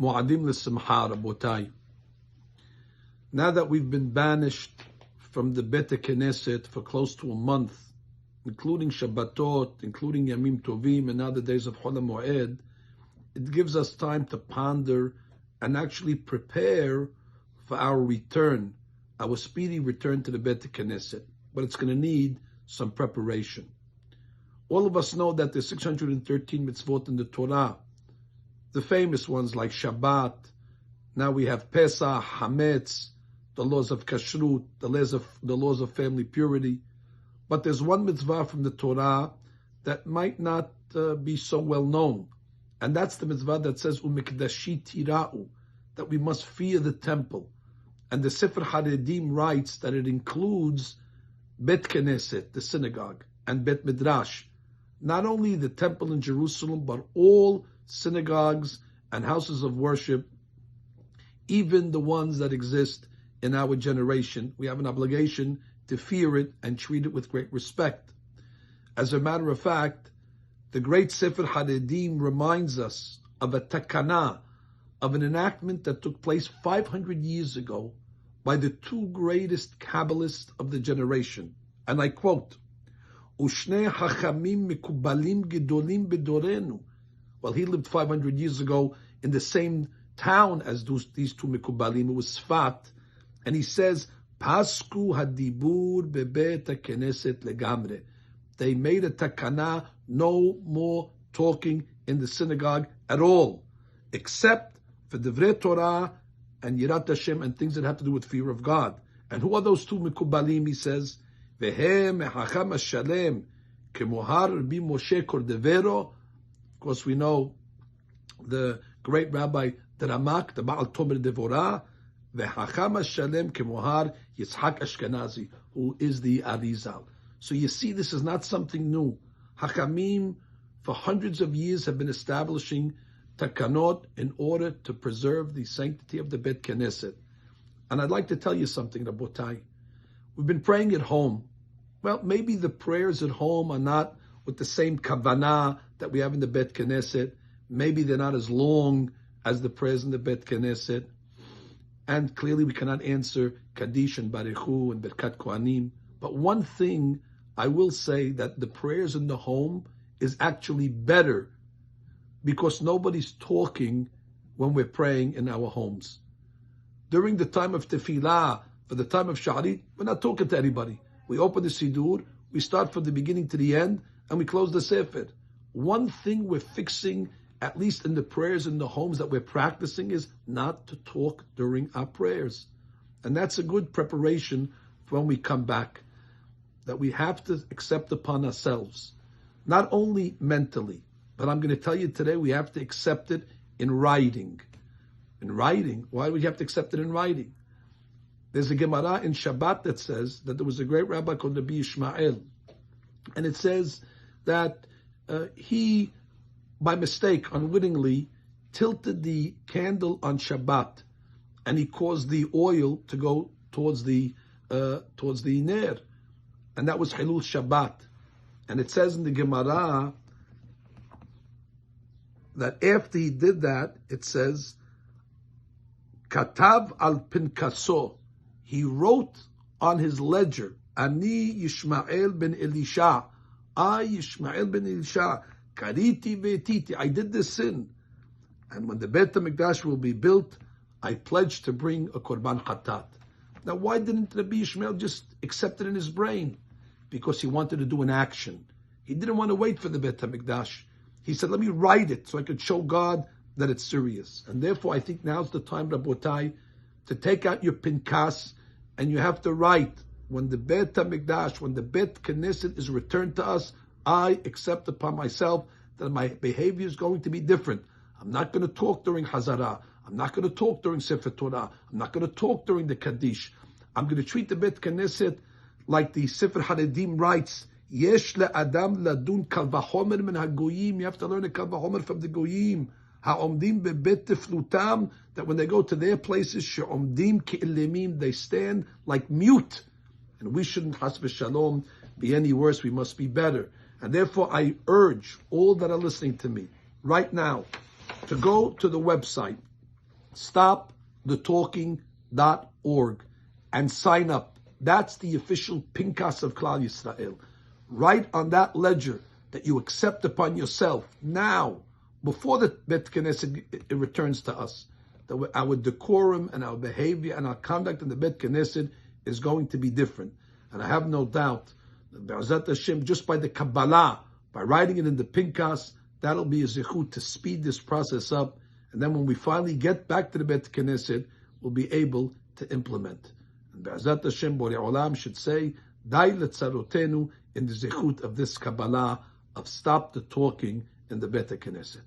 Mu'adim l'simcha, Rabotai. Now that we've been banished from the Bet Knesset for close to a month, including Shabbatot, including Yamim Tovim, and now the days of Chol HaMoed, it gives us time to ponder and actually prepare for our return, our speedy return to the Bet Knesset. But it's going to need some preparation. All of us know that there's 613 mitzvot in the Torah, the famous ones like Shabbat. Now we have Pesach, Hametz, the laws of Kashrut, the laws of family purity. But there's one mitzvah from the Torah that might not be so well known, and that's the mitzvah that says Umikdashi tira'u, that we must fear the temple. And the Sefer Haredim writes that it includes Bet Knesset, the synagogue, and Bet Midrash, not only the temple in Jerusalem, but all synagogues and houses of worship, even the ones that exist in our generation. We have an obligation to fear it and treat it with great respect. As a matter of fact, the great Sefer Haredim reminds us of a takana, of an enactment that took place 500 years ago by the two greatest Kabbalists of the generation. And I quote, Ushne hachamim mikubalim gedolim bedorenu. Well, he lived 500 years ago in the same town as these two mikubalim. It was Sfat. And he says, Pasku hadibur bebet haKnesset legamre. They made a takana, no more talking in the synagogue at all, except for Divrei Torah and Yirat Hashem and things that have to do with fear of God. And who are those two mikubalim? He says, Vehem hacham hashalem kemohar Rabbi Moshe Cordovero. Of course, we know the great Rabbi Ramak, the Baal Tomer Devorah, v'hacham hashalem kemohar Yitzhak Ashkenazi, who is the Arizal. So you see, this is not something new. Hachamim, for hundreds of years, have been establishing takanot in order to preserve the sanctity of the Bet Knesset. And I'd like to tell you something, Rabotai. We've been praying at home. Well, maybe the prayers at home are not with the same kavanah that we have in the Bet Knesset. Maybe they're not as long as the prayers in the Bet Knesset. And clearly we cannot answer Kaddish and Barechu and Birkat Kohanim. But one thing I will say, that the prayers in the home is actually better because nobody's talking when we're praying in our homes. During the time of Tefillah, for the time of Sha'arit, we're not talking to anybody. We open the Siddur, we start from the beginning to the end, and we close the Sefer. One thing we're fixing, at least in the prayers in the homes that we're practicing, is not to talk during our prayers. And that's a good preparation for when we come back, that we have to accept upon ourselves, not only mentally, but I'm going to tell you today, we have to accept it in writing. In writing? Why do we have to accept it in writing? There's a Gemara in Shabbat that says that there was a great rabbi called Rabbi Ishmael, and it says that he, by mistake, unwittingly, tilted the candle on Shabbat, and he caused the oil to go towards the ner, and that was Hilul Shabbat. And it says in the Gemara that after he did that, it says, Katav al Pinkaso, he wrote on his ledger, Ani Yishmael ben Elisha, I Yishmael ben Elisha, Kariti ve'titi, I did this sin. And when the Bet HaMikdash will be built, I pledge to bring a Korban Chatat. Now, why didn't Rabbi Yishmael just accept it in his brain? Because he wanted to do an action. He didn't want to wait for the Bet HaMikdash. He said, let me write it so I could show God that it's serious. And therefore, I think now's the time, Rabotai, to take out your Pinkas, and you have to write, when the Bet HaMikdash, when the Bet Knesset is returned to us, I accept upon myself that my behavior is going to be different. I'm not going to talk during Hazara. I'm not going to talk during Sefer Torah. I'm not going to talk during the Kaddish. I'm going to treat the Bet Knesset like the Sefer Haredim writes, Yesh le'adam ladun kal v'chomer min hagoyim. You have to learn a kal v'chomer from the goyim. Ha'omdim bebet tiflutam, that when they go to their places, she'omdim ki'elemim, they stand like mute. And we shouldn't, has v'shalom, be any worse. We must be better. And therefore, I urge all that are listening to me right now to go to the website stopthetalking.org and sign up. That's the official Pinkas of Klal Yisrael. Write on that ledger that you accept upon yourself now, before the Bet Knesset it returns to us, that our decorum and our behavior and our conduct in the Bet Knesset is going to be different. And I have no doubt that Be'ezrat Hashem, just by the Kabbalah, by writing it in the Pinkas, that'll be a zechut to speed this process up. And then when we finally get back to the Bet Knesset, we'll be able to implement. And Be'ezrat Hashem, Borei Olam should say, Dai letzarotenu, in the zechut of this Kabbalah of stop the talking in the Bet Knesset.